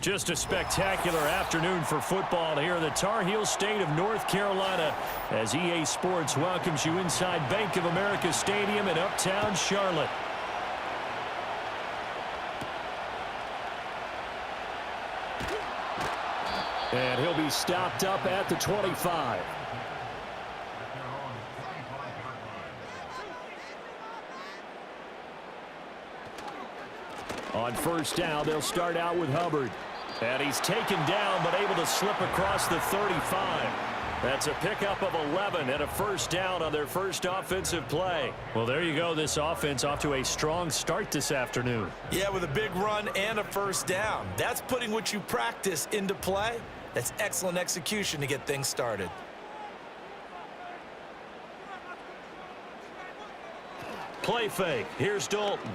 Just a spectacular afternoon for football here in the Tar Heel state of North Carolina as EA Sports welcomes you inside Bank of America Stadium in uptown Charlotte. And he'll be stopped up at the 25. On first down, they'll start out with Hubbard. And he's taken down, but able to slip across the 35. That's a pickup of 11 and a first down on their first offensive play. Well, there you go. This offense off to a strong start this afternoon. Yeah, with a big run and a first down. That's putting what you practice into play. That's excellent execution to get things started. Play fake. Here's Dalton.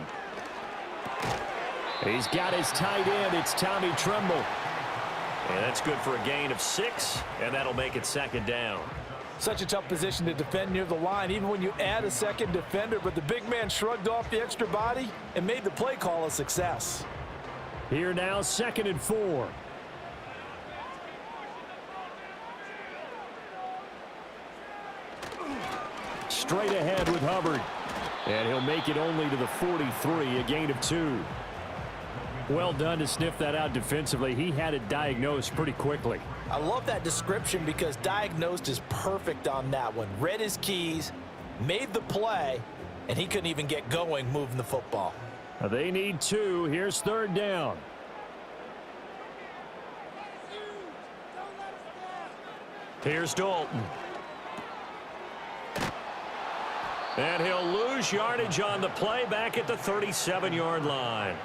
He's got his tight end. It's Tommy Tremble. And that's good for a gain of 6, and that'll make it second down. Such a tough position to defend near the line, even when you add a second defender, but the big man shrugged off the extra body and made the play call a success. Here now, 2nd and 4. Straight ahead with Hubbard. And he'll make it only to the 43, a gain of 2. Well done to sniff that out defensively. He had it diagnosed pretty quickly. I love that description because diagnosed is perfect on that one. Read his keys, made the play, and he couldn't even get going moving the football. They need 2. Here's 3rd down. Here's Dalton. And he'll lose yardage on the play back at the 37-yard line.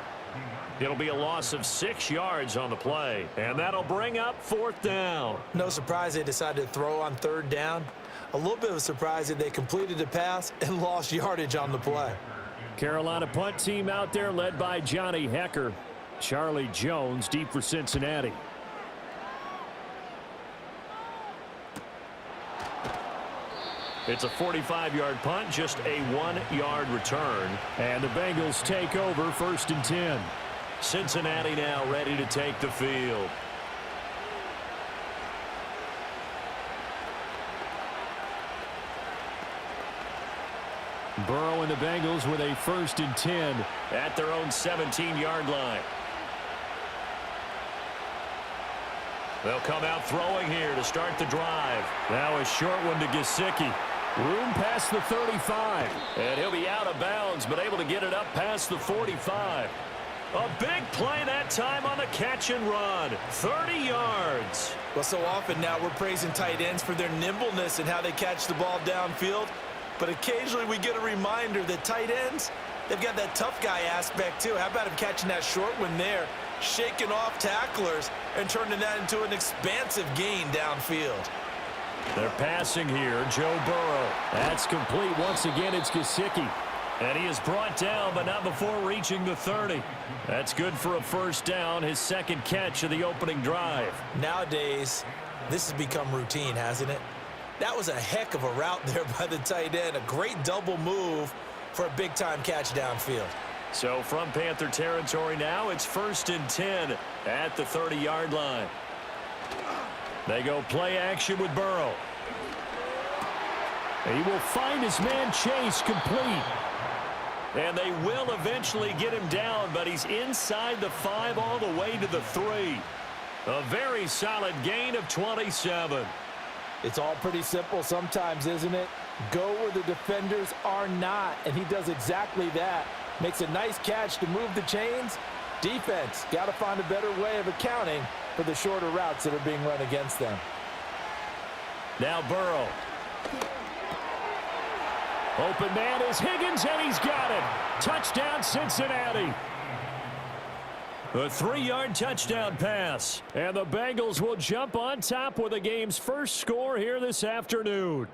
It'll be a loss of 6 yards on the play, and that'll bring up 4th down. No surprise they decided to throw on 3rd down. A little bit of a surprise that they completed the pass and lost yardage on the play. Carolina punt team out there led by Johnny Hecker. Charlie Jones deep for Cincinnati. It's a 45-yard punt, just a 1-yard return. And the Bengals take over 1st and 10. Cincinnati now ready to take the field. Burrow and the Bengals with a 1st and 10 at their own 17-yard line. They'll come out throwing here to start the drive. Now a short one to Gesicki. Room past the 35. And he'll be out of bounds, but able to get it up past the 45. A big play that time on the catch and run. 30 yards. Well, so often now we're praising tight ends for their nimbleness and how they catch the ball downfield. But occasionally we get a reminder that tight ends, they've got that tough guy aspect too. How about him catching that short one there, shaking off tacklers, and turning that into an expansive gain downfield. They're passing here. Joe Burrow. That's complete. Once again, it's Gesicki. And he is brought down, but not before reaching the 30. That's good for a first down, his 2nd catch of the opening drive. Nowadays, this has become routine, hasn't it? That was a heck of a route there by the tight end. A great double move for a big-time catch downfield. So from Panther territory now, it's 1st and 10 at the 30-yard line. They go play action with Burrow. He will find his man Chase complete. And they will eventually get him down, but he's inside the 5 all the way to the 3. A very solid gain of 27. It's all pretty simple sometimes, isn't it? Go where the defenders are not, and he does exactly that. Makes a nice catch to move the chains. Defense, got to find a better way of accounting for the shorter routes that are being run against them. Now Burrow. Open man is Higgins, and he's got it. Touchdown, Cincinnati. A 3-yard touchdown pass. And the Bengals will jump on top with the game's first score here this afternoon.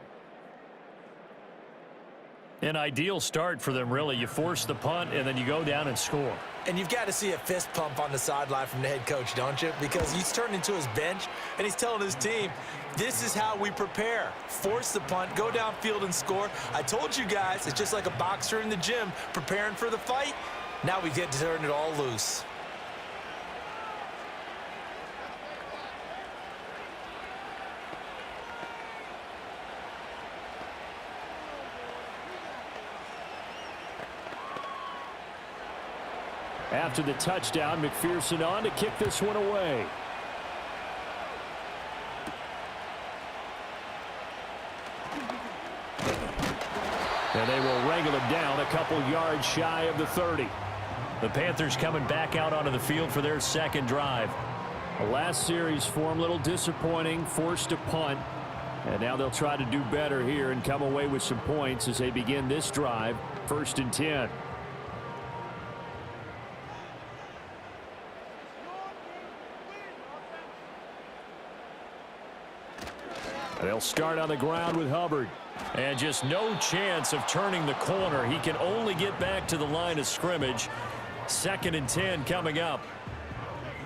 An ideal start for them, really. You force the punt, and then you go down and score. And you've got to see a fist pump on the sideline from the head coach, don't you? Because he's turned into his bench, and he's telling his team, this is how we prepare. Force the punt, go downfield and score. I told you guys, it's just like a boxer in the gym preparing for the fight. Now we get to turn it all loose. After the touchdown, McPherson on to kick this one away. And they will wrangle him down a couple yards shy of the 30. The Panthers coming back out onto the field for their second drive. The last series for them, a little disappointing, forced a punt. And now they'll try to do better here and come away with some points as they begin this drive, 1st and 10. They'll start on the ground with Hubbard. And just no chance of turning the corner. He can only get back to the line of scrimmage. 2nd and 10 coming up.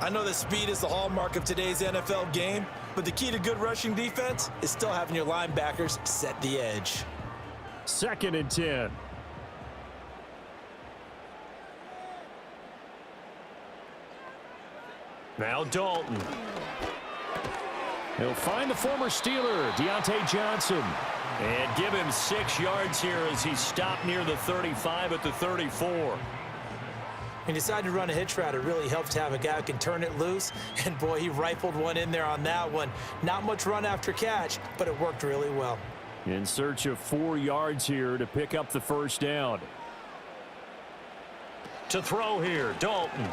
I know that speed is the hallmark of today's NFL game, but the key to good rushing defense is still having your linebackers set the edge. 2nd and 10. Now Dalton. He'll find the former Steeler, Deontay Johnson. And give him 6 yards here as he stopped near the 35 at the 34. He decided to run a hitch route. It really helps to have a guy who can turn it loose. And, boy, he rifled one in there on that one. Not much run after catch, but it worked really well. In search of 4 yards here to pick up the first down. To throw here, Dalton.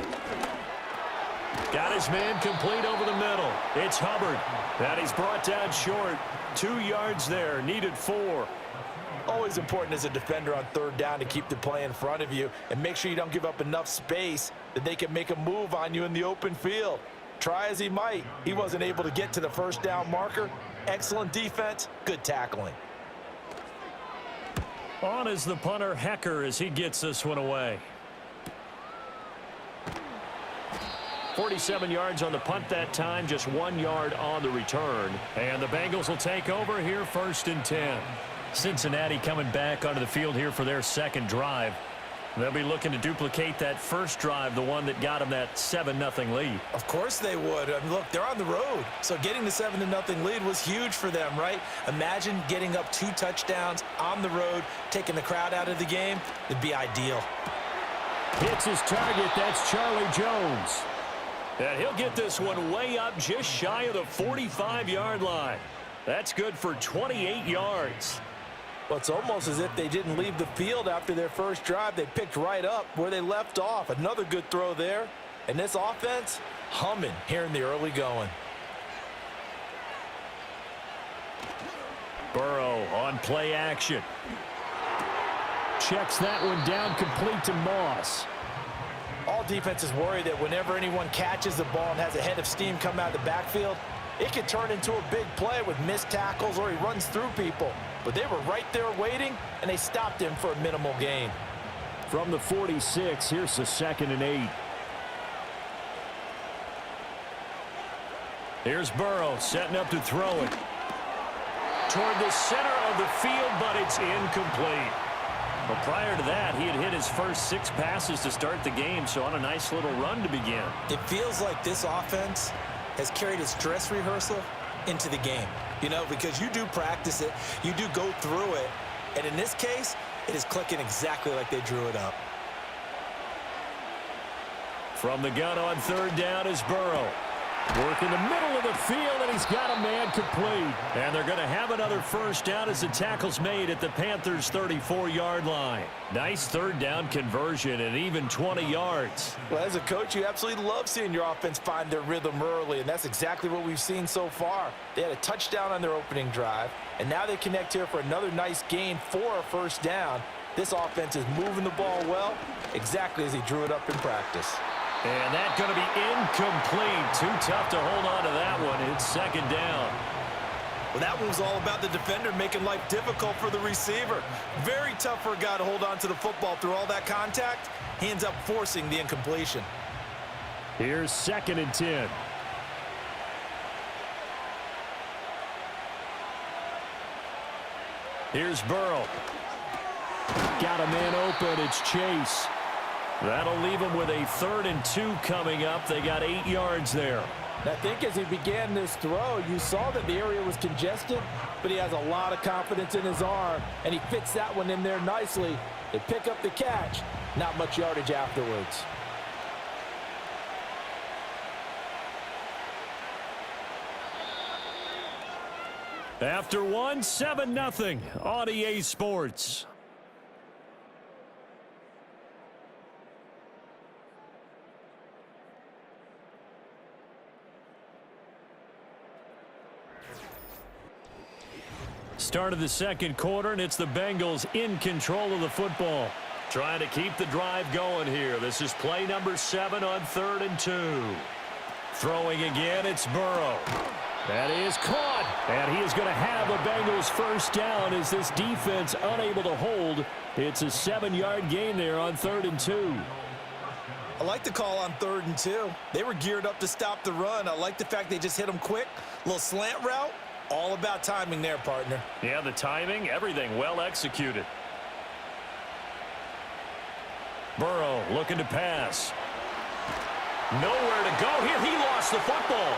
Got his man complete over the middle. It's Hubbard. That he's brought down short. 2 yards there, needed 4. Always important as a defender on 3rd down to keep the play in front of you and make sure you don't give up enough space that they can make a move on you in the open field. Try as he might, he wasn't able to get to the first down marker. Excellent defense, good tackling. On is the punter, Hecker, as he gets this one away. 47 yards on the punt that time, just 1 yard on the return. And the Bengals will take over here, 1st and 10. Cincinnati coming back onto the field here for their second drive. They'll be looking to duplicate that first drive, the one that got them that 7-0 lead. Of course they would. I mean, look, they're on the road. So getting the 7-0 lead was huge for them, right? Imagine getting up 2 touchdowns on the road, taking the crowd out of the game. It'd be ideal. Hits his target. That's Charlie Jones. And he'll get this one way up just shy of the 45-yard line. That's good for 28 yards. Well, it's almost as if they didn't leave the field after their first drive. They picked right up where they left off. Another good throw there. And this offense, humming here in the early going. Burrow on play action. Checks that one down complete to Moss. All defenses worry that whenever anyone catches the ball and has a head of steam come out of the backfield, it could turn into a big play with missed tackles or he runs through people. But they were right there waiting, and they stopped him for a minimal gain. From the 46, here's the 2nd and 8. Here's Burrow setting up to throw it. Toward the center of the field, but it's incomplete. Well, prior to that, he had hit his first 6 passes to start the game, so on a nice little run to begin. It feels like this offense has carried its dress rehearsal into the game. You know, because you do practice it, you do go through it, and in this case, it is clicking exactly like they drew it up. From the gun on 3rd down is Burrow. Work in the middle of the field, and he's got a man complete. And they're going to have another first down as the tackle's made at the Panthers' 34-yard line. Nice 3rd down conversion and even 20 yards. Well, as a coach, you absolutely love seeing your offense find their rhythm early, and that's exactly what we've seen so far. They had a touchdown on their opening drive, and now they connect here for another nice gain for a first down. This offense is moving the ball well, exactly as he drew it up in practice. And that's going to be incomplete. Too tough to hold on to that one. It's 2nd down. Well, that one was all about the defender making life difficult for the receiver. Very tough for a guy to hold on to the football through all that contact. He ends up forcing the incompletion. Here's 2nd and 10. Here's Burrow. Got a man open. It's Chase. That'll leave them with a 3rd and 2 coming up. They got 8 yards there. I think as he began this throw, you saw that the area was congested, but he has a lot of confidence in his arm, and he fits that one in there nicely. They pick up the catch. Not much yardage afterwards. After one, 7-0 on EA Sports. Start of the second quarter, and it's the Bengals in control of the football. Trying to keep the drive going here. This is play number 7 on 3rd and 2. Throwing again, it's Burrow. That is caught, and he is going to have a Bengals first down as this defense unable to hold. It's a 7-yard gain there on 3rd and 2. I like the call on 3rd and 2. They were geared up to stop the run. I like the fact they just hit them quick. A little slant route. All about timing there, partner. Yeah, the timing, everything well executed. Burrow looking to pass. Nowhere to go here. He lost the football.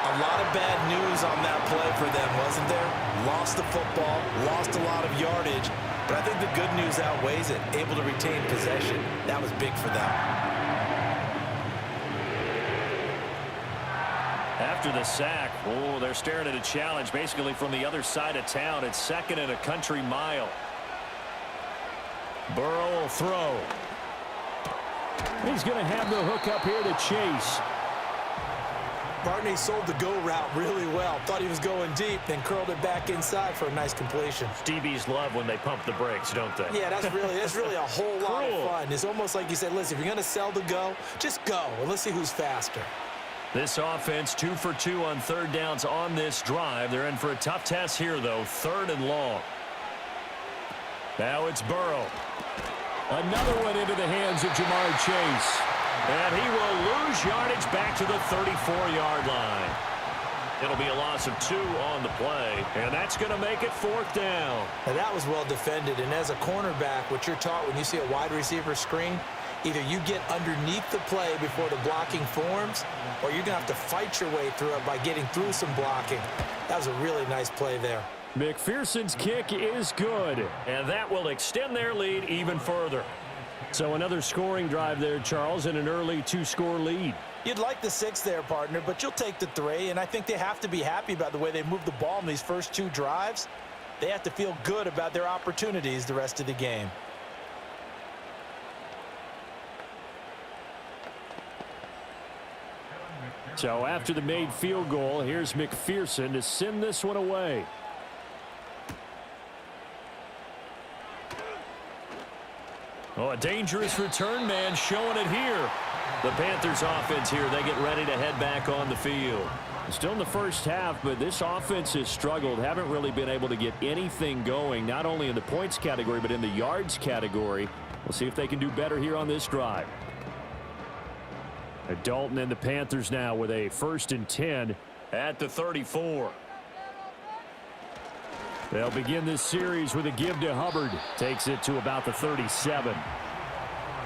A lot of bad news on that play for them, wasn't there? Lost the football, lost a lot of yardage, but I think the good news outweighs it. Able to retain possession. That was big for them. After the sack, oh, they're staring at a challenge basically from the other side of town. It's 2nd and a country mile. Burrow will throw. He's going to have the hook up here to Chase. Partner, he sold the go route really well. Thought he was going deep, then curled it back inside for a nice completion. DBs love when they pump the brakes, don't they? Yeah, that's really a whole lot of fun. It's almost like you said, listen, if you're going to sell the go, just go, and let's see who's faster. This offense 2 for 2 on 3rd downs on this drive. They're in for a tough test here, though. 3rd and long. Now it's Burrow. Another one into the hands of Jamar Chase. And he will lose yardage back to the 34-yard line. It'll be a loss of 2 on the play, and that's going to make it 4th down. Now that was well defended, and as a cornerback, what you're taught when you see a wide receiver screen, either you get underneath the play before the blocking forms, or you're going to have to fight your way through it by getting through some blocking. That was a really nice play there. McPherson's kick is good, and that will extend their lead even further. So another scoring drive there, Charles, and an early 2-score lead. You'd like the 6 there, partner, but you'll take the 3, and I think they have to be happy about the way they moved the ball in these first 2 drives. They have to feel good about their opportunities the rest of the game. So after the made field goal, here's McPherson to send this one away. Oh, a dangerous return man showing it here. The Panthers offense here, they get ready to head back on the field. Still in the first half, but this offense has struggled. Haven't really been able to get anything going, not only in the points category, but in the yards category. We'll see if they can do better here on this drive. Dalton and the Panthers now with a 1st and 10 at the 34. They'll begin this series with a give to Hubbard. Takes it to about the 37.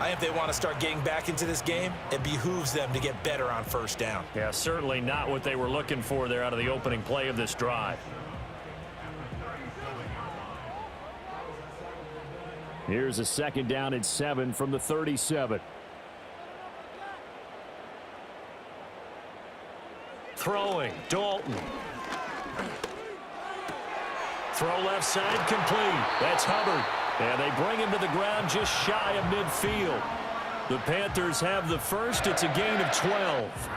I think if they want to start getting back into this game, it behooves them to get better on 1st down. Yeah, certainly not what they were looking for there out of the opening play of this drive. Here's a 2nd down and 7 from the 37. Throwing, Dalton. Throw left side complete. That's Hubbard. And they bring him to the ground just shy of midfield. The Panthers have the first. It's a gain of 12.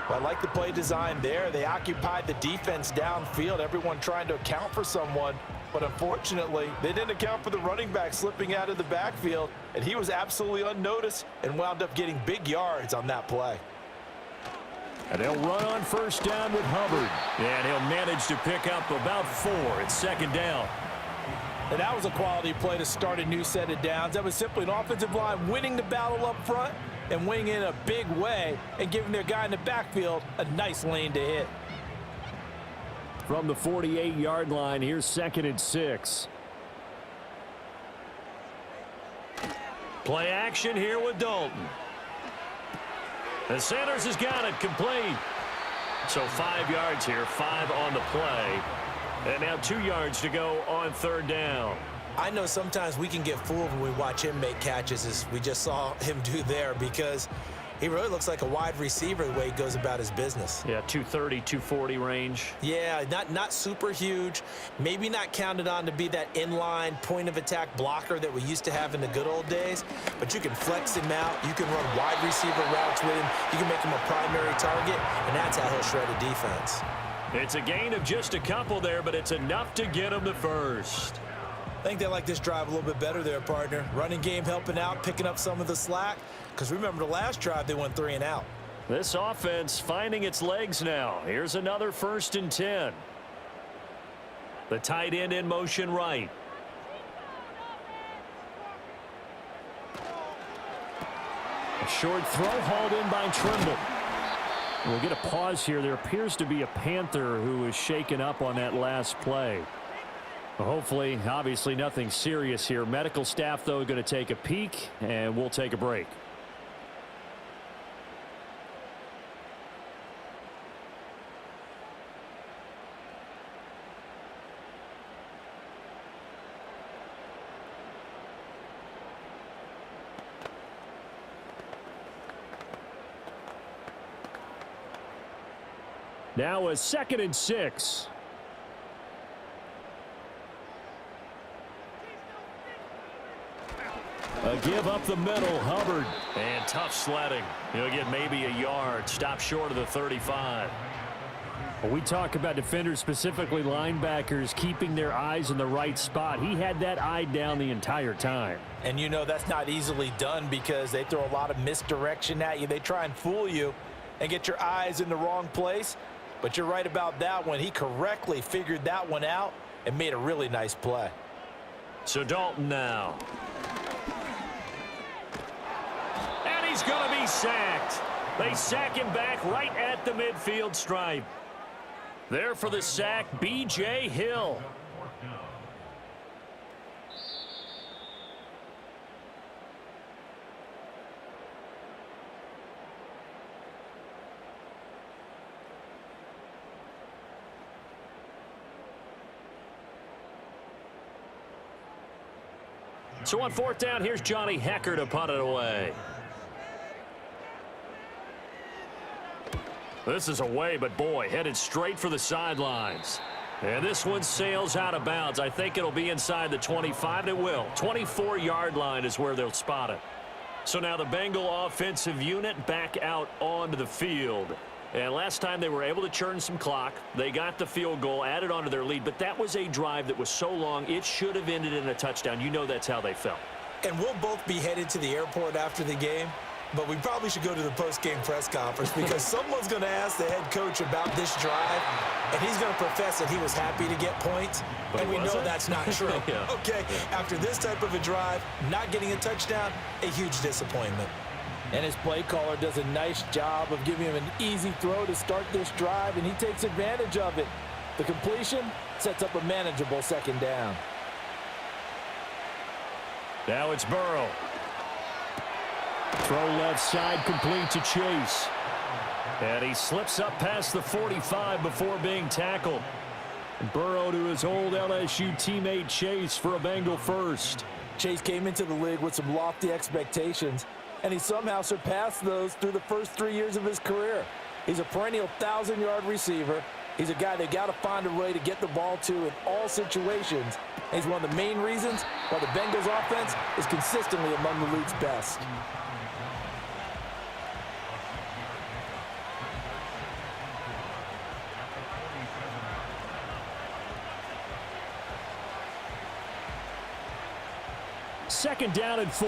Well, I like the play design there. They occupied the defense downfield, everyone trying to account for someone. But unfortunately, they didn't account for the running back slipping out of the backfield. And he was absolutely unnoticed and wound up getting big yards on that play. And they'll run on 1st down with Hubbard. And he'll manage to pick up about 4. It's 2nd down. And that was a quality play to start a new set of downs. That was simply an offensive line winning the battle up front and winning in a big way and giving their guy in the backfield a nice lane to hit. From the 48-yard line, here's 2nd and 6. Play action here with Dalton. And Sanders has got it complete. So 5 yards here, 5 on the play. And now 2 yards to go on 3rd down. I know sometimes we can get fooled when we watch him make catches, as we just saw him do there, because He really looks like a wide receiver the way he goes about his business. Yeah, 230, 240 range. Yeah, not super huge. Maybe not counted on to be that inline point-of-attack blocker that we used to have in the good old days. But you can flex him out. You can run wide receiver routes with him. You can make him a primary target, and that's how he'll shred a defense. It's a gain of just a couple there, but it's enough to get him the first. I think they like this drive a little bit better there, partner. Running game helping out, picking up some of the slack. Because remember the last drive, they went 3 and out. This offense finding its legs now. Here's another 1st and 10. The tight end in motion right. A short throw hauled in by Trimble. We'll get a pause here. There appears to be a Panther who is shaken up on that last play. Hopefully, obviously nothing serious here. Medical staff, though, going to take a peek, and we'll take a break. Now a 2nd and 6. A give up the middle, Hubbard. And tough sledding. He'll get maybe a yard. Stop short of the 35. Well, we talk about defenders, specifically linebackers, keeping their eyes in the right spot. He had that eye down the entire time. And you know that's not easily done because they throw a lot of misdirection at you. They try and fool you and get your eyes in the wrong place. But you're right about that one. He correctly figured that one out and made a really nice play. So Dalton now. And he's going to be sacked. They sack him back right at the midfield stripe. There for the sack, B.J. Hill. So on 4th down, here's Johnny Hecker to punt it away. This is away, but boy, headed straight for the sidelines. And this one sails out of bounds. I think it'll be inside the 25. It will. 24-yard line is where they'll spot it. So now the Bengal offensive unit back out onto the field. And last time they were able to churn some clock. They got the field goal, added onto their lead. But that was a drive that was so long, it should have ended in a touchdown. You know that's how they felt. And we'll both be headed to the airport after the game. But we probably should go to the post-game press conference because someone's going to ask the head coach about this drive, and he's going to profess that he was happy to get points, and we know that's not true. Yeah. Okay, after this type of a drive, not getting a touchdown, a huge disappointment. And his play caller does a nice job of giving him an easy throw to start this drive, and he takes advantage of it. The completion sets up a manageable 2nd down. Now it's Burrow. Throw left side, complete to Chase. And he slips up past the 45 before being tackled. Burrow to his old LSU teammate Chase for a Bengal first. Chase came into the league with some lofty expectations, and he somehow surpassed those through the first 3 years of his career. He's a perennial 1,000-yard receiver. He's a guy they got to find a way to get the ball to in all situations. And he's one of the main reasons why the Bengals offense is consistently among the league's best. Second down and 4.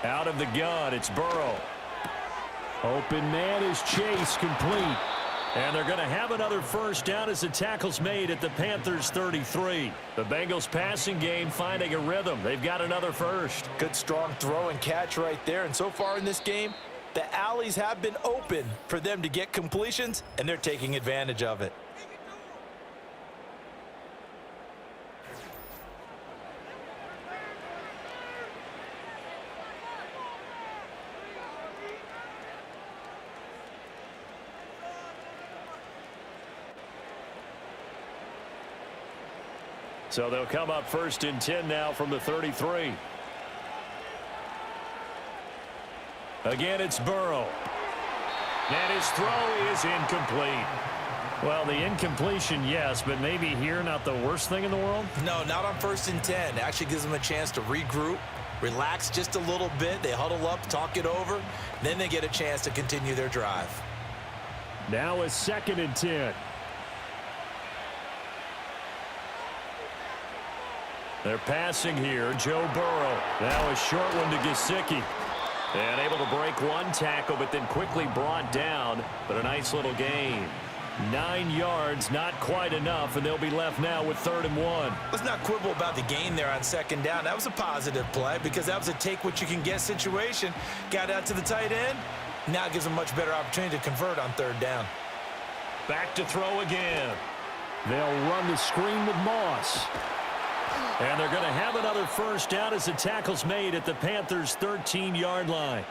Out of the gun, it's Burrow. Open man is Chase, complete. And they're going to have another first down as the tackle's made at the Panthers' 33. The Bengals passing game finding a rhythm. They've got another first. Good strong throw and catch right there. And so far in this game, the alleys have been open for them to get completions, and they're taking advantage of it. So they'll come up 1st and 10 now from the 33. Again, it's Burrow. And his throw is incomplete. Well, the incompletion, yes, but maybe here not the worst thing in the world? No, not on 1st and 10. It actually gives them a chance to regroup, relax just a little bit. They huddle up, talk it over. Then they get a chance to continue their drive. Now a 2nd and 10. They're passing here. Joe Burrow. Now a short one to Gesicki. And able to break one tackle, but then quickly brought down. But a nice little gain. 9 yards, not quite enough, and they'll be left now with 3rd and 1. Let's not quibble about the gain there on 2nd down. That was a positive play because that was a take-what-you-can-get situation. Got out to the tight end. Now gives them a much better opportunity to convert on 3rd down. Back to throw again. They'll run the screen with Moss. And they're going to have another 1st down as the tackle's made at the Panthers' 13-yard line.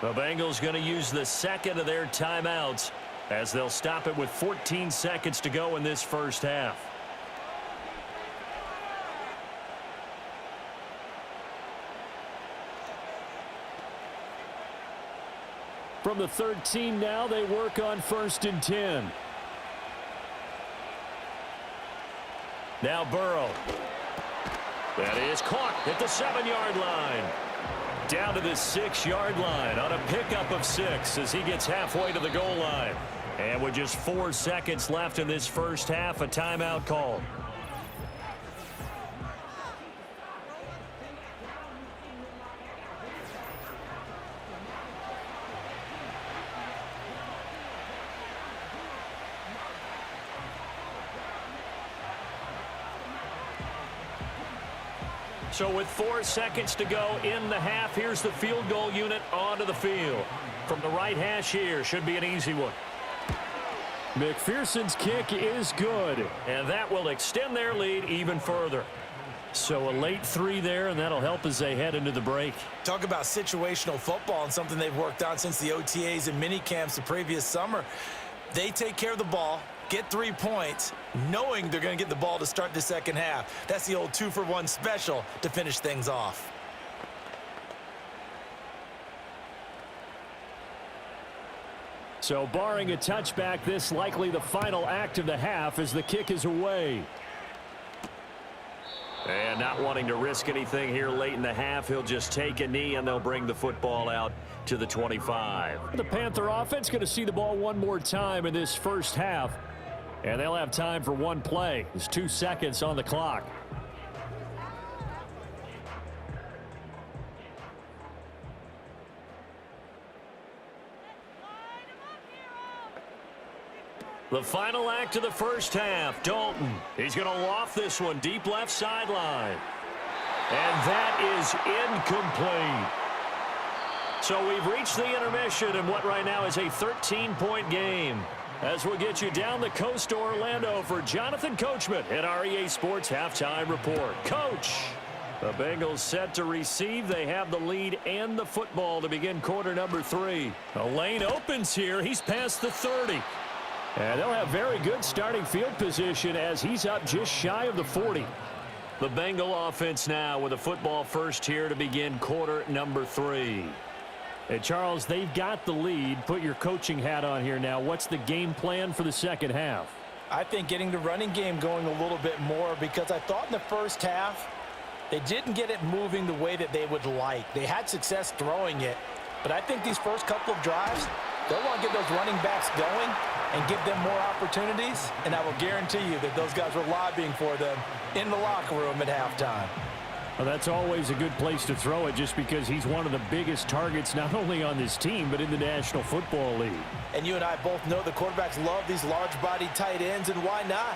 The Bengals going to use the 2nd of their timeouts as they'll stop it with 14 seconds to go in this 1st half. From the 13 now, they work on 1st and 10. Now Burrow. That is caught at the 7-yard line. Down to the 6-yard line on a pickup of 6 as he gets halfway to the goal line. And with just 4 seconds left in this 1st half, a timeout call. So with 4 seconds to go in the half, here's the field goal unit onto the field. From the right hash here, should be an easy one. McPherson's kick is good, and that will extend their lead even further. So a late 3 there, and that'll help as they head into the break. Talk about situational football and something they've worked on since the OTAs and mini camps the previous summer. They take care of the ball, get 3 points, knowing they're going to get the ball to start the 2nd half. That's the old 2-for-1 special to finish things off. So barring a touchback, this likely the final act of the half as the kick is away. And not wanting to risk anything here late in the half, he'll just take a knee and they'll bring the football out to the 25. The Panther offense going to see the ball one more time in this 1st half. And they'll have time for one play. There's 2 seconds on the clock. The final act of the 1st half, Dalton. He's going to loft this one deep left sideline. And that is incomplete. So we've reached the intermission in what right now is a 13-point game. As we'll get you down the coast to Orlando for Jonathan Coachman at our EA Sports Halftime Report. Coach, the Bengals set to receive. They have the lead and the football to begin quarter number 3. The lane opens here. He's past the 30. And they'll have very good starting field position as he's up just shy of the 40. The Bengal offense now with a football first here to begin quarter number 3. Hey, Charles, they've got the lead. Put your coaching hat on here now. What's the game plan for the 2nd half? I think getting the running game going a little bit more because I thought in the 1st half they didn't get it moving the way that they would like. They had success throwing it, but I think these first couple of drives, they'll want to get those running backs going and give them more opportunities, and I will guarantee you that those guys were lobbying for them in the locker room at halftime. Well, that's always a good place to throw it just because he's one of the biggest targets not only on this team but in the National Football League. And you and I both know the quarterbacks love these large-bodied tight ends, and why not?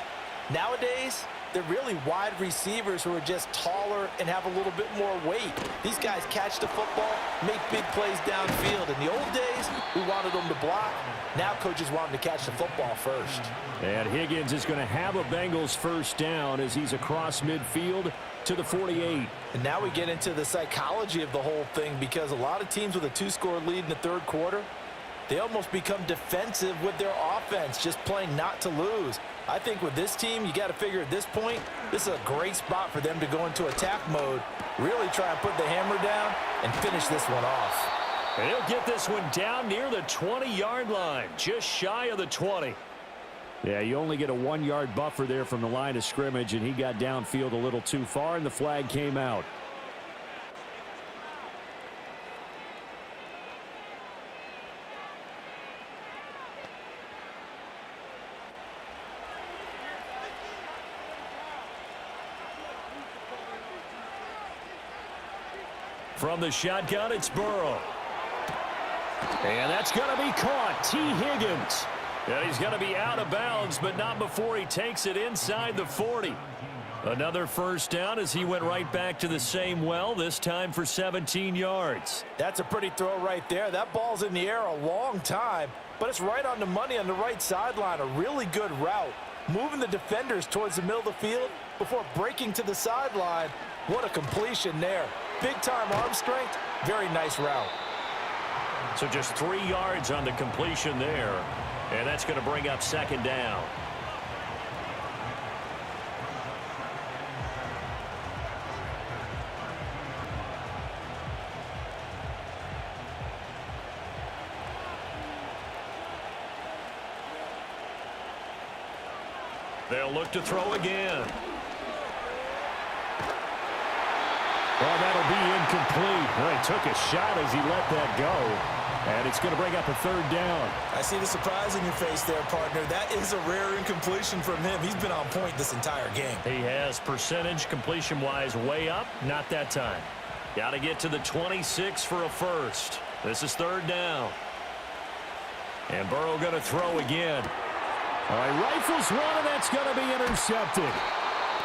Nowadays, they're really wide receivers who are just taller and have a little bit more weight. These guys catch the football, make big plays downfield. In the old days, we wanted them to block. Now coaches want them to catch the football first. And Higgins is going to have a Bengals 1st down as he's across midfield to the 48. And now we get into the psychology of the whole thing because a lot of teams with a 2-score lead in the 3rd quarter, they almost become defensive with their offense, just playing not to lose. I think with this team, you got to figure at this point, this is a great spot for them to go into attack mode, really try and put the hammer down and finish this one off. And he'll get this one down near the 20-yard line, just shy of the 20. Yeah, you only get a 1-yard buffer there from the line of scrimmage, and he got downfield a little too far, and the flag came out. From the shotgun, it's Burrow. And that's going to be caught. T. Higgins. And he's going to be out of bounds, but not before he takes it inside the 40. Another first down as he went right back to the same well, this time for 17 yards. That's a pretty throw right there. That ball's in the air a long time, but it's right on the money on the right sideline. A really good route. Moving the defenders towards the middle of the field before breaking to the sideline. What a completion there. Big-time arm strength. Very nice route. So just 3 yards on the completion there. And that's going to bring up second down. They'll look to throw again. Well, that'll be incomplete. Well, he took a shot as he let that go. And it's going to bring up a third down. I see the surprise in your face there, partner. That is a rare incompletion from him. He's been on point this entire game. He has percentage completion-wise way up. Not that time. Got to get to the 26 for a first. This is third down. And Burrow going to throw again. All right, rifles one, and that's going to be intercepted.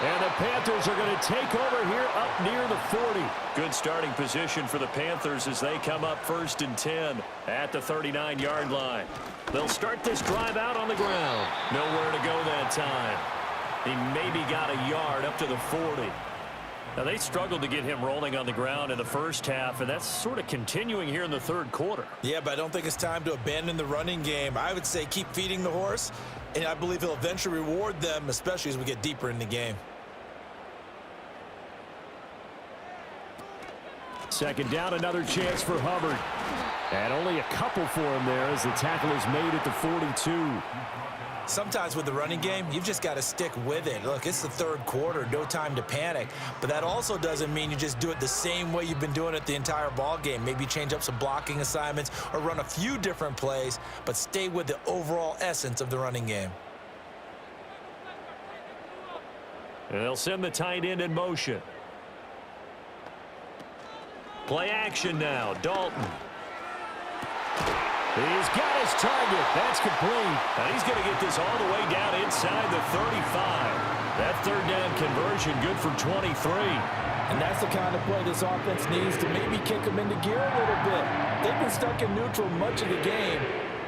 And the Panthers are going to take over here up near the 40. Good starting position for the Panthers as they come up first and 10 at the 39-yard line. They'll start this drive out on the ground. Nowhere to go that time. He maybe got a yard up to the 40. Now, they struggled to get him rolling on the ground in the first half, and that's sort of continuing here in the third quarter. Yeah, but I don't think it's time to abandon the running game. I would say keep feeding the horse, and I believe he'll eventually reward them, especially as we get deeper in the game. Second down, another chance for Hubbard. And only a couple for him there as the tackle is made at the 42. Sometimes with the running game, you've just got to stick with it. Look, it's the third quarter, no time to panic. But that also doesn't mean you just do it the same way you've been doing it the entire ball game. Maybe change up some blocking assignments or run a few different plays, but stay with the overall essence of the running game. And they'll send the tight end in motion. Play action now, Dalton. He's got his target. That's complete. And he's going to get this all the way down inside the 35. That third down conversion good for 23. And that's the kind of play this offense needs to maybe kick them into gear a little bit. They've been stuck in neutral much of the game.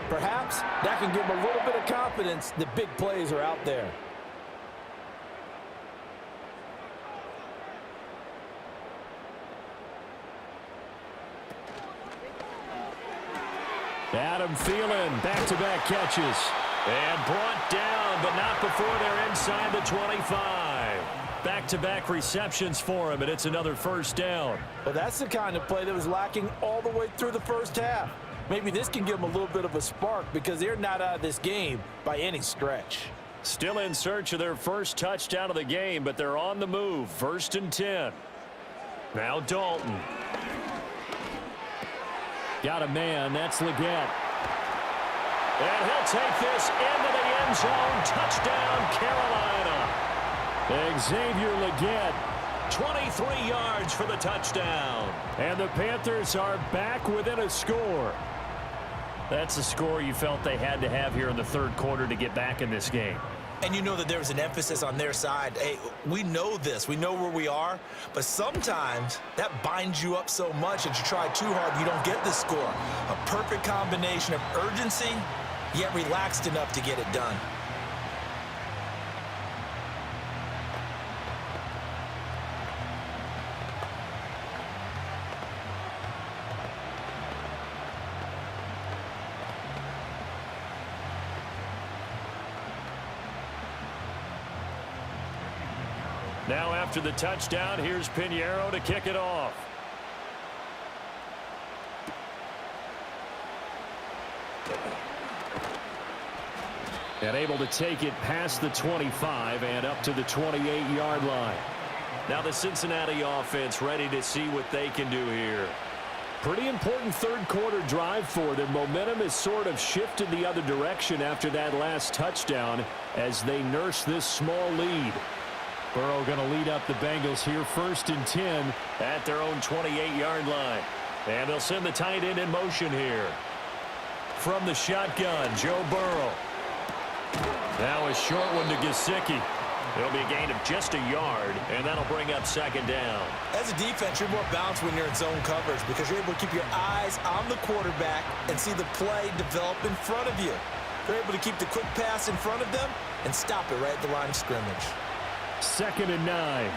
Perhaps that can give them a little bit of confidence that big plays are out there. Adam Thielen, back-to-back catches. And brought down, but not before they're inside the 25. Back-to-back receptions for him, and it's another first down. Well, that's the kind of play that was lacking all the way through the first half. Maybe this can give them a little bit of a spark because they're not out of this game by any stretch. Still in search of their first touchdown of the game, but they're on the move. First and 10. Now Dalton. Got a man. That's Leggett. And he'll take this into the end zone. Touchdown, Carolina. Xavier Leggett. 23 yards for the touchdown. And the Panthers are back within a score. That's a score you felt they had to have here in the third quarter to get back in this game. And you know that there's an emphasis on their side. Hey, we know this. We know where we are. But sometimes that binds you up so much that you try too hard and you don't get the score. A perfect combination of urgency, yet relaxed enough to get it done. Now after the touchdown, here's Pinheiro to kick it off. And able to take it past the 25 and up to the 28-yard line. Now the Cincinnati offense ready to see what they can do here. Pretty important third quarter drive for them. Momentum has sort of shifted the other direction after that last touchdown as they nurse this small lead. Burrow going to lead up the Bengals here 1st and 10 at their own 28-yard line. And they'll send the tight end in motion here. From the shotgun, Joe Burrow. Now a short one to Gesicki. It'll be a gain of just a yard, and that'll bring up 2nd down. As a defense, you're more balanced when you're in zone coverage because you're able to keep your eyes on the quarterback and see the play develop in front of you. They're able to keep the quick pass in front of them and stop it right at the line of scrimmage. 2nd and 9.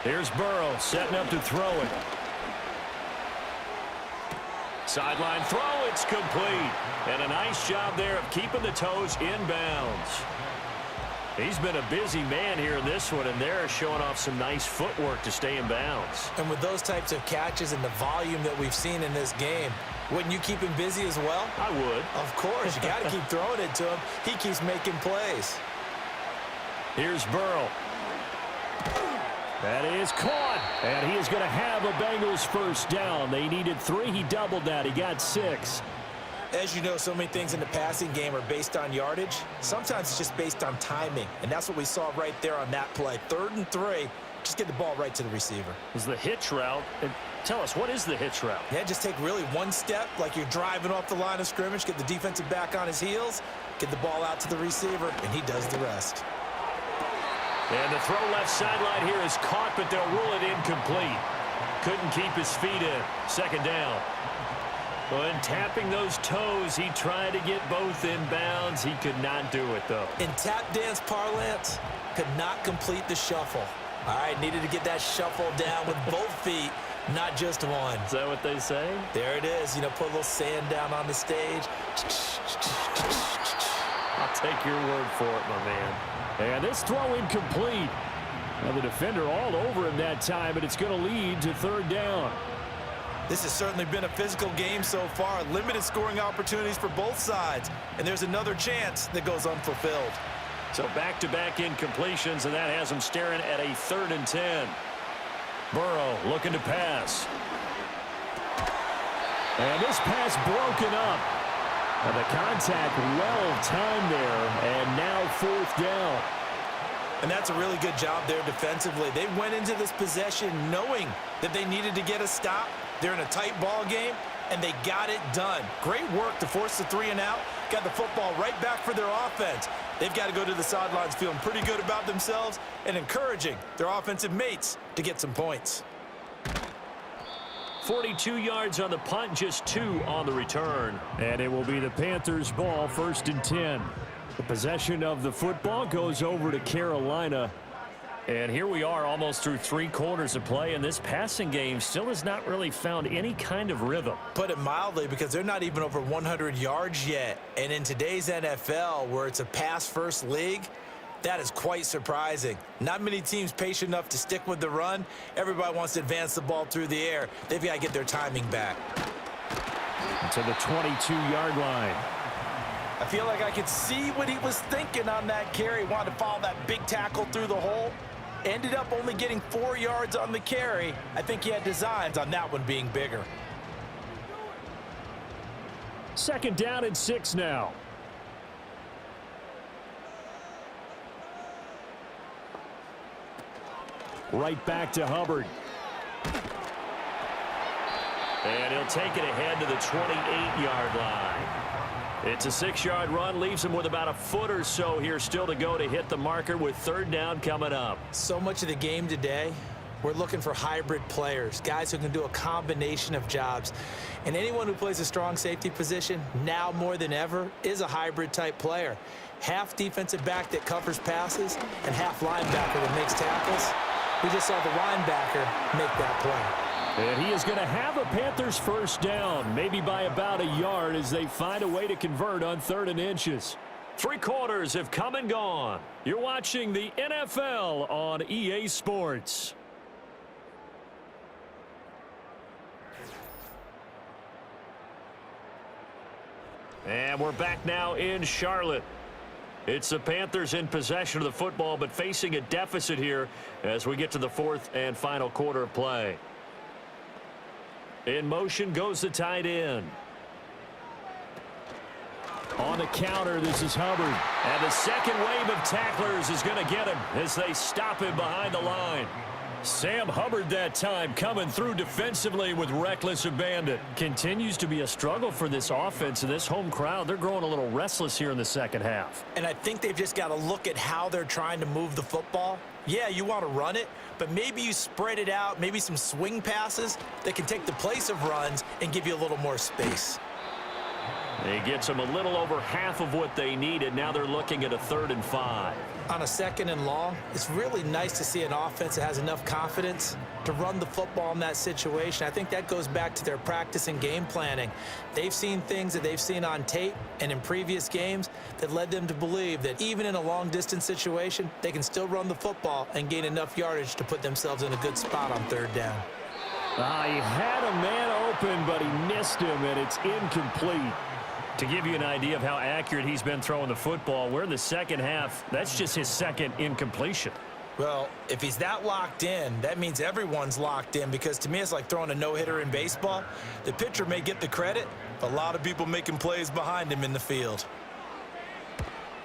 Here's Burrow setting up to throw it. Sideline throw, it's complete. And a nice job there of keeping the toes in bounds. He's been a busy man here in this one, and they're showing off some nice footwork to stay in bounds. And with those types of catches and the volume that we've seen in this game, wouldn't you keep him busy as well? I would. Of course, you got to keep throwing it to him. He keeps making plays. Here's Burrow. That is caught, and he is going to have a Bengals 1st down. They needed 3. He doubled that. He got 6. As you know, so many things in the passing game are based on yardage. Sometimes it's just based on timing, and that's what we saw right there on that play. 3rd and 3, just get the ball right to the receiver. Is the hitch route. Tell us, what is the hitch route? Yeah, just take really one step like you're driving off the line of scrimmage, get the defensive back on his heels, get the ball out to the receiver, and he does the rest. And the throw left sideline here is caught, but they'll rule it incomplete. Couldn't keep his feet in. 2nd down. When tapping those toes, he tried to get both in bounds. He could not do it, though. In tap dance parlance, could not complete the shuffle. All right, needed to get that shuffle down with both feet, not just one. Is that what they say? There it is. You know, put a little sand down on the stage. I'll take your word for it, my man. And this throw incomplete. Now the defender all over him that time, but it's going to lead to 3rd down. This has certainly been a physical game so far. Limited scoring opportunities for both sides. And there's another chance that goes unfulfilled. So back-to-back incompletions, and that has him staring at a 3rd and 10. Burrow looking to pass. And this pass broken up. And the contact well timed there, and now 4th down. And that's a really good job there defensively. They went into this possession knowing that they needed to get a stop. They're in a tight ball game, and they got it done. Great work to force the 3 and out. Got the football right back for their offense. They've got to go to the sidelines feeling pretty good about themselves and encouraging their offensive mates to get some points. 42 yards on the punt, just 2 on the return. And it will be the Panthers' ball, 1st and 10. The possession of the football goes over to Carolina. And here we are almost through 3 quarters of play, and this passing game still has not really found any kind of rhythm. Put it mildly, because they're not even over 100 yards yet. And in today's NFL, where it's a pass-first league, that is quite surprising. Not many teams patient enough to stick with the run. Everybody wants to advance the ball through the air. They've got to get their timing back. To the 22-yard line. I feel like I could see what he was thinking on that carry. Wanted to follow that big tackle through the hole. Ended up only getting 4 yards on the carry. I think he had designs on that one being bigger. 2nd down and 6 now. Right back to Hubbard. And he'll take it ahead to the 28-yard line. It's a 6-yard run, leaves him with about a foot or so here still to go to hit the marker with 3rd down coming up. So much of the game today, we're looking for hybrid players, guys who can do a combination of jobs. And anyone who plays a strong safety position, now more than ever, is a hybrid type player. Half defensive back that covers passes and half linebacker that makes tackles. We just saw the linebacker make that play. And he is going to have a Panthers 1st down, maybe by about a yard as they find a way to convert on 3rd and inches. 3 quarters have come and gone. You're watching the NFL on EA Sports. And we're back now in Charlotte. It's the Panthers in possession of the football, but facing a deficit here as we get to the fourth and final quarter of play. In motion goes the tight end. On the counter, this is Hubbard. And the second wave of tacklers is going to get him as they stop him behind the line. Sam Hubbard that time coming through defensively with reckless abandon. Continues to be a struggle for this offense and this home crowd. They're growing a little restless here in the second half. And I think they've just got to look at how they're trying to move the football. Yeah, you want to run it, but maybe you spread it out, maybe some swing passes that can take the place of runs and give you a little more space. He gets them a little over half of what they needed. Now they're looking at a 3rd and 5. On a 2nd and long, it's really nice to see an offense that has enough confidence to run the football in that situation. I think that goes back to their practice and game planning. They've seen things that they've seen on tape and in previous games that led them to believe that even in a long-distance situation, they can still run the football and gain enough yardage to put themselves in a good spot on 3rd down. He had a man open, but he missed him, and it's incomplete. To give you an idea of how accurate he's been throwing the football, we're in the second half. That's just his 2nd incompletion. Well, if he's that locked in, that means everyone's locked in, because to me it's like throwing a no-hitter in baseball. The pitcher may get the credit, but a lot of people making plays behind him in the field.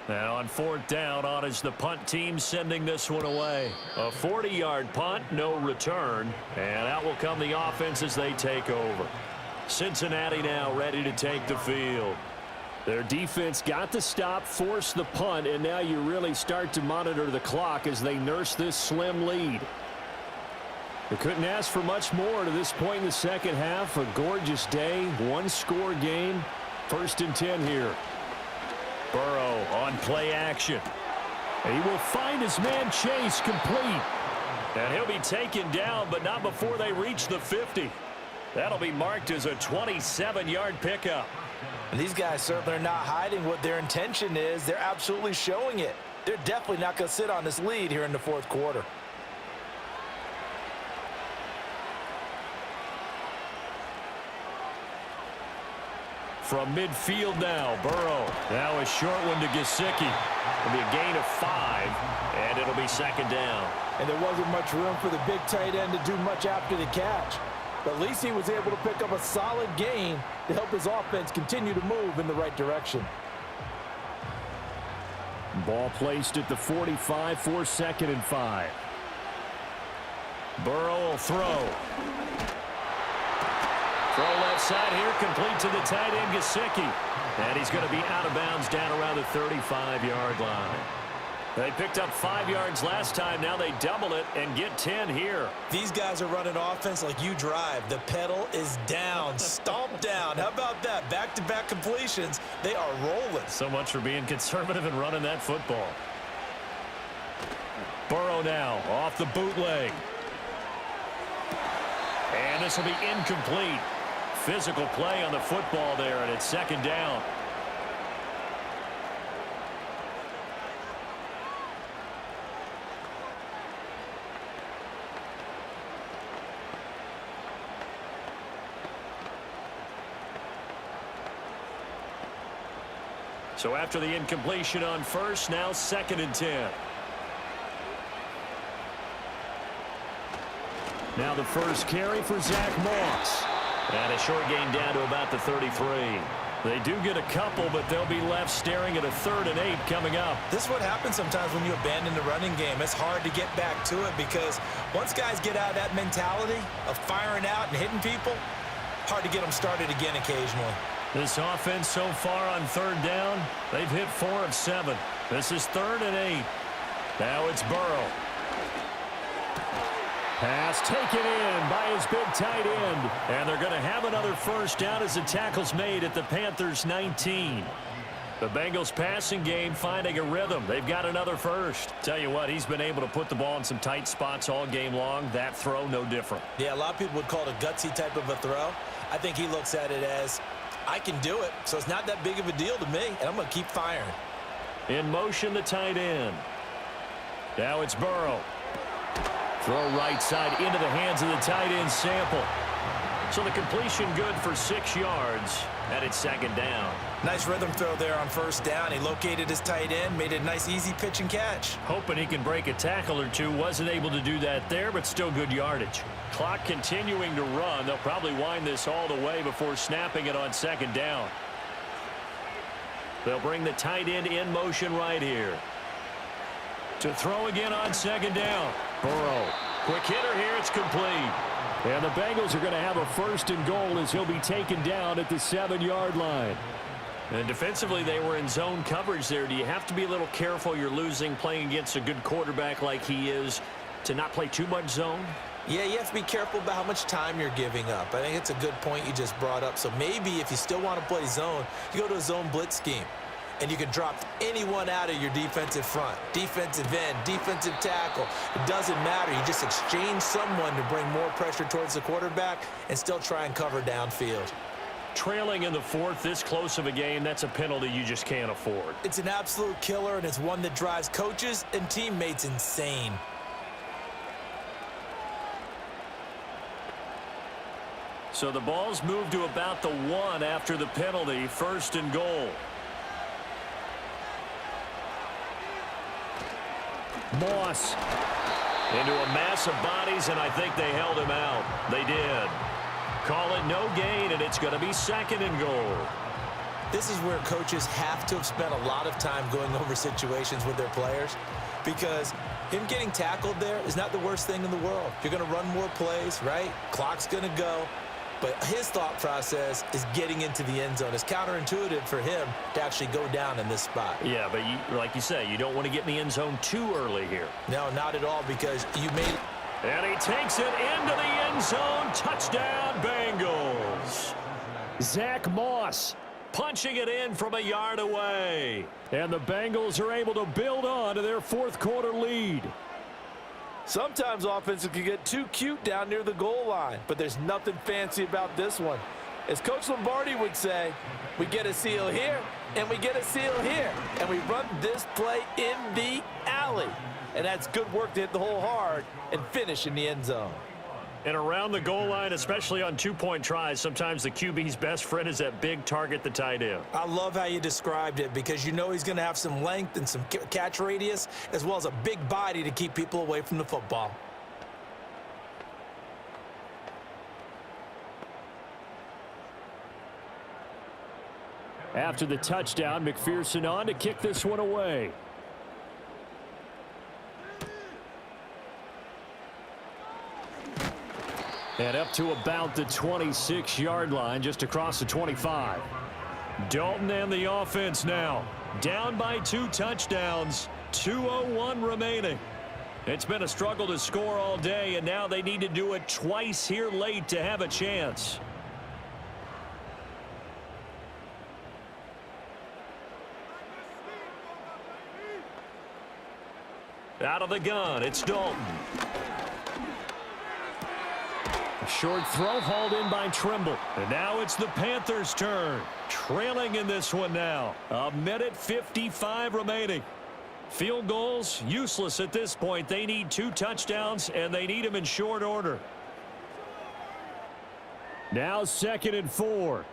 Now on 4th down, on is the punt team sending this one away. A 40-yard punt, no return, and out will come the offense as they take over. Cincinnati now ready to take the field. Their defense got the stop, forced the punt, and now you really start to monitor the clock as they nurse this slim lead. They couldn't ask for much more to this point in the second half. A gorgeous day, 1-score game. 1st and 10 here. Burrow on play action. He will find his man Chase complete. And he'll be taken down, but not before they reach the 50. That'll be marked as a 27-yard pickup. And these guys certainly are not hiding what their intention is. They're absolutely showing it. They're definitely not going to sit on this lead here in the 4th quarter. From midfield now, Burrow. Now a short one to Gesicki. It'll be a gain of 5, and it'll be 2nd down. And there wasn't much room for the big tight end to do much after the catch. But at least he was able to pick up a solid gain to help his offense continue to move in the right direction. Ball placed at the 45 for 2nd and 5. Burrow will throw. Throw left side here, complete to the tight end, Gesicki. And he's going to be out of bounds down around the 35-yard line. They picked up 5 yards last time. Now they double it and get 10 here. These guys are running offense like you drive. The pedal is down, stomped down. How about that? Back-to-back completions. They are rolling. So much for being conservative and running that football. Burrow now off the bootleg. And this will be incomplete. Physical play on the football there, and it's 2nd down. So after the incompletion on 1st, now 2nd and 10. Now the first carry for Zach Moss. And a short gain down to about the 33. They do get a couple, but they'll be left staring at a 3rd and 8 coming up. This is what happens sometimes when you abandon the running game. It's hard to get back to it because once guys get out of that mentality of firing out and hitting people, hard to get them started again occasionally. This offense so far on 3rd down, they've hit 4 of 7. This is 3rd and 8. Now it's Burrow. Pass taken in by his big tight end. And they're going to have another 1st down as the tackle's made at the Panthers' 19. The Bengals passing game finding a rhythm. They've got another 1st. Tell you what, he's been able to put the ball in some tight spots all game long. That throw, no different. Yeah, a lot of people would call it a gutsy type of a throw. I think he looks at it as, I can do it, so it's not that big of a deal to me, and I'm going to keep firing. In motion, the tight end. Now it's Burrow. Throw right side into the hands of the tight end, Sample. So the completion good for 6 yards, and it's second down. Nice rhythm throw there on first down. He located his tight end, made it a nice, easy pitch and catch. Hoping he can break a tackle or two. Wasn't able to do that there, but still good yardage. Clock continuing to run. They'll probably wind this all the way before snapping it on second down. They'll bring the tight end in motion right here. To throw again on second down. Burrow. Quick hitter here. It's complete. And the Bengals are going to have a first and goal as he'll be taken down at the 7-yard line. And defensively, they were in zone coverage there. Do you have to be a little careful? You're losing playing against a good quarterback like he is to not play too much zone? Yeah, you have to be careful about how much time you're giving up. I think it's a good point you just brought up. So maybe if you still want to play zone, you go to a zone blitz scheme. And you can drop anyone out of your defensive front, defensive end, defensive tackle. It doesn't matter. You just exchange someone to bring more pressure towards the quarterback and still try and cover downfield. Trailing in the fourth, this close of a game, that's a penalty you just can't afford. It's an absolute killer, and it's one that drives coaches and teammates insane. So the ball's moved to about the 1 after the penalty, first and goal. Moss. Into a mass of bodies, and I think they held him out. They did. Call it no gain, and it's going to be second and goal. This is where coaches have to have spent a lot of time going over situations with their players, because him getting tackled there is not the worst thing in the world. You're going to run more plays, right? Clock's going to go. But his thought process is getting into the end zone. It's counterintuitive for him to actually go down in this spot. Yeah, but like you say, you don't want to get in the end zone too early here. No, not at all, because you made it. And he takes it into the end zone. Touchdown, Bengals. Zach Moss. Punching it in from a yard away. And the Bengals are able to build on to their fourth quarter lead. Sometimes offenses can get too cute down near the goal line, but there's nothing fancy about this one. As Coach Lombardi would say, we get a seal here, and we get a seal here, and we run this play in the alley. And that's good work to hit the hole hard and finish in the end zone. And around the goal line, especially on two-point tries, sometimes the QB's best friend is that big target, the tight end. I love how you described it, because you know he's going to have some length and some catch radius, as well as a big body to keep people away from the football. After the touchdown, McPherson on to kick this one away. And up to about the 26-yard line, just across the 25. Dalton and the offense now. Down by 2 touchdowns. 2:01 remaining. It's been a struggle to score all day, and now they need to do it twice here late to have a chance. Out of the gun, it's Dalton. Short throw hauled in by Trimble. And now it's the Panthers' turn. Trailing in this one now. 1:55 remaining. Field goals, useless at this point. They need 2 touchdowns, and they need them in short order. Now 2nd and 4.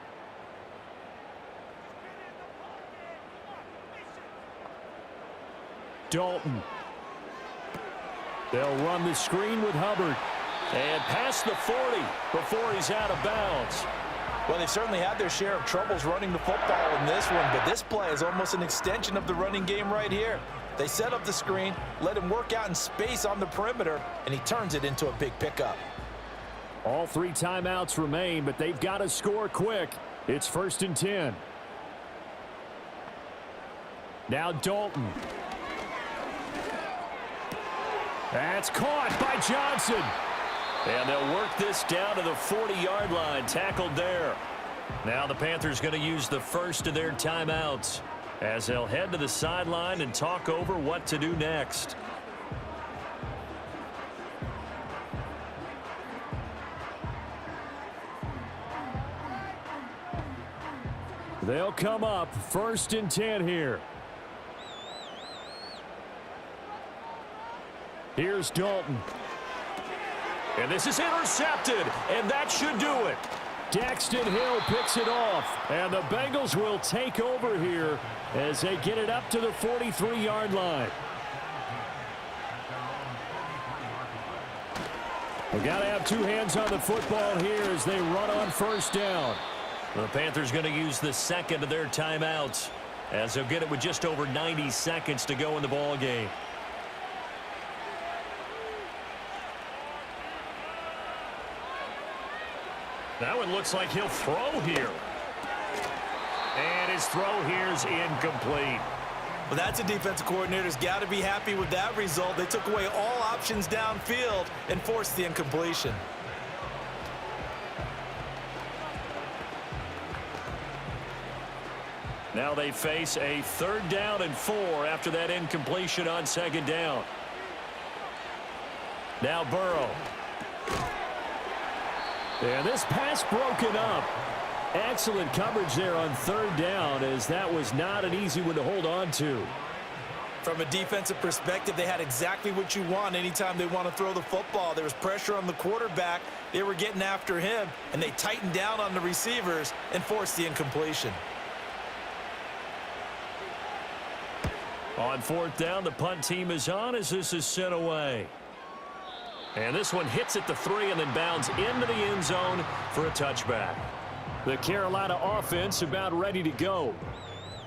Dalton. They'll run the screen with Hubbard. And past the 40 before he's out of bounds. Well, they've certainly had their share of troubles running the football in this one, but this play is almost an extension of the running game right here. They set up the screen, let him work out in space on the perimeter, and he turns it into a big pickup. All 3 timeouts remain, but they've got to score quick. It's 1st and 10. Now Dalton. That's caught by Johnson. And they'll work this down to the 40-yard line, tackled there. Now the Panthers going to use the first of their timeouts as they'll head to the sideline and talk over what to do next. They'll come up 1st and 10 here. Here's Dalton. And this is intercepted, and that should do it. Daxton Hill picks it off, and the Bengals will take over here as they get it up to the 43-yard line. They got to have two hands on the football here as they run on first down. The Panthers going to use the second of their timeouts as they'll get it with just over 90 seconds to go in the ball game. That one looks like he'll throw here. And his throw here is incomplete. Well, that's a defensive coordinator's got to be happy with that result. They took away all options downfield and forced the incompletion. Now they face a 3rd down and 4 after that incompletion on 2nd down. Now Burrow. And this pass broken up. Excellent coverage there on 3rd down, as that was not an easy one to hold on to. From a defensive perspective, they had exactly what you want anytime they want to throw the football. There was pressure on the quarterback. They were getting after him, and they tightened down on the receivers and forced the incompletion. On 4th down, the punt team is on as this is sent away. And this one hits at the 3 and then bounds into the end zone for a touchback. The Carolina offense about ready to go.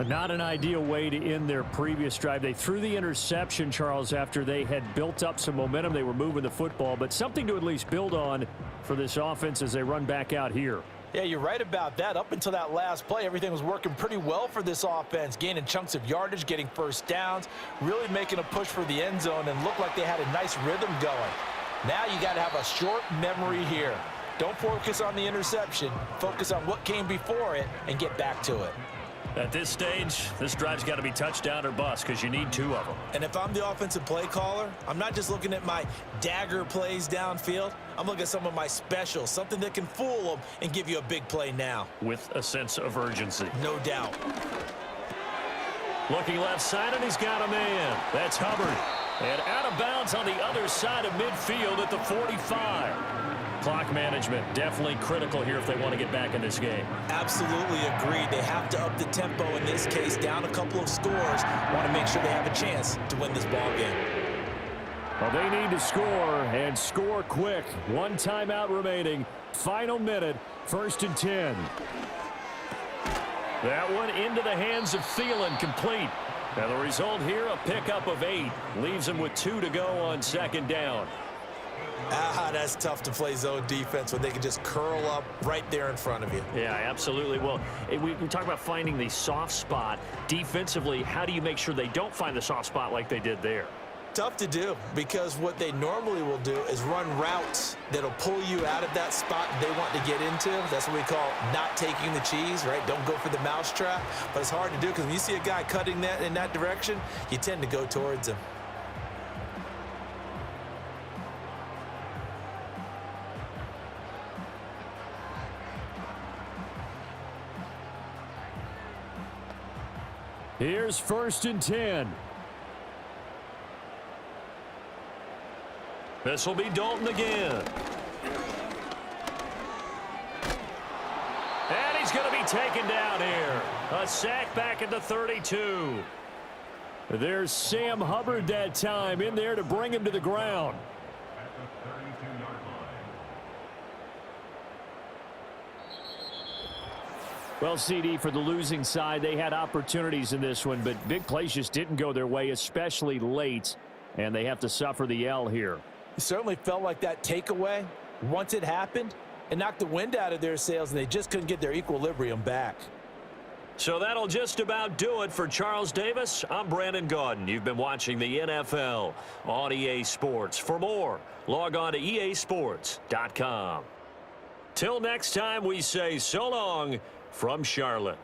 Not an ideal way to end their previous drive. They threw the interception, Charles, after they had built up some momentum. They were moving the football, but something to at least build on for this offense as they run back out here. Yeah, you're right about that. Up until that last play, everything was working pretty well for this offense, gaining chunks of yardage, getting first downs, really making a push for the end zone, and looked like they had a nice rhythm going. Now you got to have a short memory here. Don't focus on the interception. Focus on what came before it and get back to it. At this stage, this drive's got to be touchdown or bust because you need 2 of them. And if I'm the offensive play caller, I'm not just looking at my dagger plays downfield. I'm looking at some of my specials, something that can fool them and give you a big play now. With a sense of urgency. No doubt. Looking left side, and he's got a man. That's Hubbard. And out of bounds on the other side of midfield at the 45. Clock management definitely critical here if they want to get back in this game. Absolutely agreed. They have to up the tempo in this case, down a couple of scores. Want to make sure they have a chance to win this ball game. Well, they need to score, and score quick. 1 timeout remaining. Final minute, 1st and 10. That one into the hands of Thielen, complete. And the result here, a pickup of 8. Leaves him with 2 to go on 2nd down. That's tough to play zone defense when they can just curl up right there in front of you. Yeah, absolutely. Well, we talk about finding the soft spot. Defensively, how do you make sure they don't find the soft spot like they did there? Tough to do, because what they normally will do is run routes that'll pull you out of that spot they want to get into. That's what we call not taking the cheese, right? Don't go for the mousetrap. But it's hard to do because when you see a guy cutting that in that direction, you tend to go towards him. Here's 1st and 10. This will be Dalton again. And he's going to be taken down here. A sack back at the 32. There's Sam Hubbard that time in there to bring him to the ground. Well, CD, for the losing side, they had opportunities in this one, but big plays just didn't go their way, especially late, and they have to suffer the L here. It certainly felt like that takeaway, once it happened, it knocked the wind out of their sails, and they just couldn't get their equilibrium back. So that'll just about do it for Charles Davis. I'm Brandon Gaudin. You've been watching the NFL on EA Sports. For more, log on to easports.com. Till next time, we say so long from Charlotte.